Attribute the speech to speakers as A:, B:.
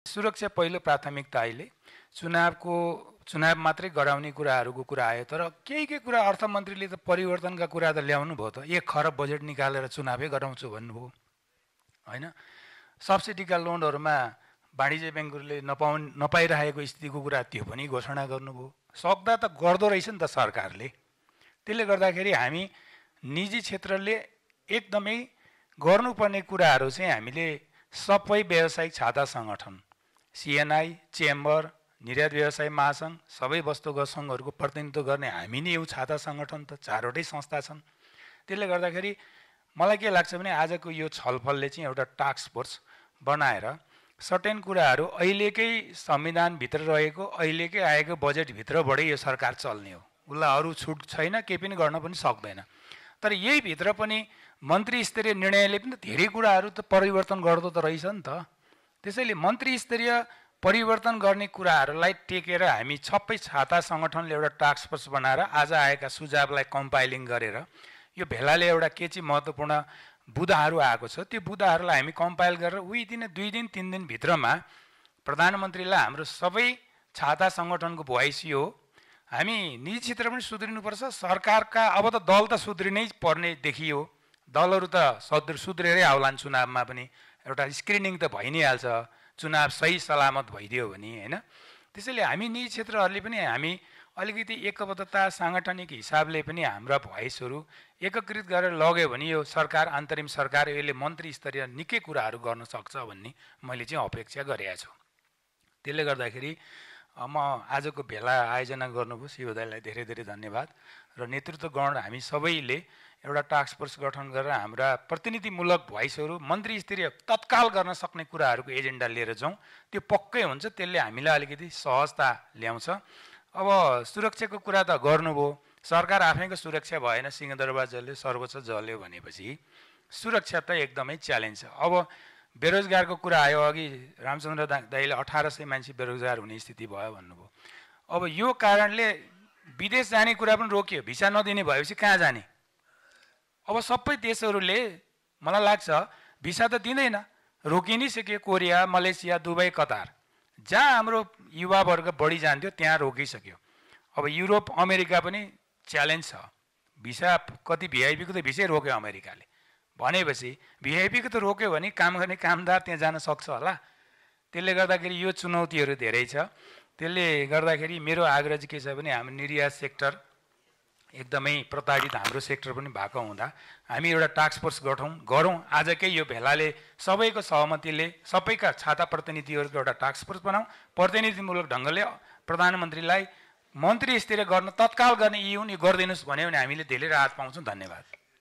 A: सुरक्षा पहिलो प्राथमिकता अहिले चुनाव मात्रै गराउने कुराहरूको कुरा आयो। तर केही कुरा अर्थमन्त्रीले त परिवर्तनका कुरा त ल्याउनु भयो त। 1 खरब बजेट निकालेर चुनावै गराउँछु भन्नुभयो हैन। सब्सिडीका लोनहरूमा वाणिज्य ब्याङ्कहरूले नपाइरहेको स्थितिको कुरा त्यो पनि घोषणा गर्नुभयो। सक्दा त गर्दो रहेछ नि त सरकारले। त्यसले गर्दाखेरि हामी निजी क्षेत्रले एकदमै गर्नुपर्ने कुराहरू चाहिँ हामीले सबै व्यावसायिक छाता सङ्गठन, सिएनआई, चेम्बर, निर्यात व्यवसाय महासङ्घ, सबै वस्तुगत सङ्घहरूको प्रतिनिधित्व गर्ने हामी नै यो छाता सङ्गठन त 4वटै संस्था छन्। त्यसले गर्दाखेरि मलाई के लाग्छ भने आजको यो छलफलले चाहिँ एउटा टास्क फोर्स बनाएर सर्टेन कुराहरू अहिलेकै संविधानभित्र रहेको अहिलेकै आएको बजेटभित्रबाटै यो सरकार चल्ने हो। उसलाई अरू छुट छैन, केही पनि गर्न पनि सक्दैन। तर यही भित्र पनि मन्त्री स्तरीय निर्णयले पनि धेरै कुराहरू त परिवर्तन गर्दो त रहेछ नि त। त्यसैले मन्त्री स्तरीय परिवर्तन गर्ने कुराहरूलाई टेकेर हामी सबै छाता सङ्गठनले एउटा टास्क फोर्स बनाएर आज आएका सुझावलाई कम्पाइलिङ गरेर यो भेलाले एउटा के चाहिँ महत्त्वपूर्ण बुदाहरू आएको छ त्यो बुदाहरूलाई हामी कम्पाइल गरेर दिन 2 दिन 3 दिन भित्रमा प्रधानमन्त्रीलाई हाम्रो सबै छाता सङ्गठनको भोइस हो। हामी निजी क्षेत्र पनि सुध्रिनुपर्छ। सरकारका अब त दल त सुध्रिनै पर्ने देखियो। दलहरू त सुध्रेरै आउलान्। चुनावमा पनि एउटा स्क्रिनिङ त भइ नै हाल्छ चुनाव सही सलामत भइदियो भने हैन। त्यसैले हामी निजी क्षेत्रहरूले पनि हामी अलिकति एकबद्धता साङ्गठनिक हिसाबले पनि हाम्रा भोइसहरू एकत्रित गरेर लग्यो भने यो सरकार अन्तरिम सरकार यसले मन्त्री स्तरीय निकै कुराहरू गर्न सक्छ भन्ने मैले चाहिँ अपेक्षा गरेको छु। त्यसले गर्दाखेरि म आजको भेला आयोजना गर्नुभयो शिवदाईलाई धेरै धेरै धन्यवाद। र नेतृत्वगण हामी सबैले एउटा टास्क फोर्स गठन गरेर हाम्रा प्रतिनिधिमूलक भोइसहरू मन्त्री स्तरीय तत्काल गर्न सक्ने कुराहरूको एजेन्डा लिएर जाउँ। त्यो पक्कै हुन्छ, त्यसले हामीलाई अलिकति सहजता ल्याउँछ। अब सुरक्षाको कुरा त गर्नुभयो। सरकार आफैको सुरक्षा भएन, सिंहदरबार जल्यो, सर्वोच्च जल्यो भनेपछि सुरक्षा त एकदमै च्यालेन्ज छ। अब बेरोजगारको कुरा आयो, अघि रामचन्द्र दाइले 1800 मान्छे बेरोजगार हुने स्थिति भयो भन्नुभयो। अब यो कारणले विदेश जाने कुरा पनि रोकियो। भिसा नदिने भएपछि कहाँ जाने? अब सबै देशहरूले मलाई लाग्छ भिसा त दिँदैन, रोकि नै सक्यो। कोरिया, मलेसिया, दुबई, कतार जहाँ हाम्रो युवावर्ग बढी जान्थ्यो त्यहाँ रोकिसक्यो। अब युरोप, अमेरिका पनि च्यालेन्ज छ। भिसा कति भिआइपीको त भिसै रोक्यो अमेरिकाले भनेपछि भिआइपीको त रोक्यो भने काम गर्ने कामदार त्यहाँ जान सक्छ होला। त्यसले गर्दाखेरि यो चुनौतीहरू धेरै छ। त्यसले गर्दाखेरि मेरो आग्रह चाहिँ के छ भने हाम्रो निर्यात सेक्टर एकदमै प्रताडित हाम्रो सेक्टर पनि भएको हुँदा हामी एउटा टास्क फोर्स गरौँ। आजकै यो भेलाले सबैको सहमतिले सबैका छाता प्रतिनिधिहरूको एउटा टास्क फोर्स बनाऊँ। प्रतिनिधिमूलक ढङ्गले प्रधानमन्त्रीलाई मन्त्री स्तरीय गर्न तत्काल गर्ने यी गरिदिनुहोस् भन्यो भने हामीले धेरै राहत पाउँछौँ। धन्यवाद।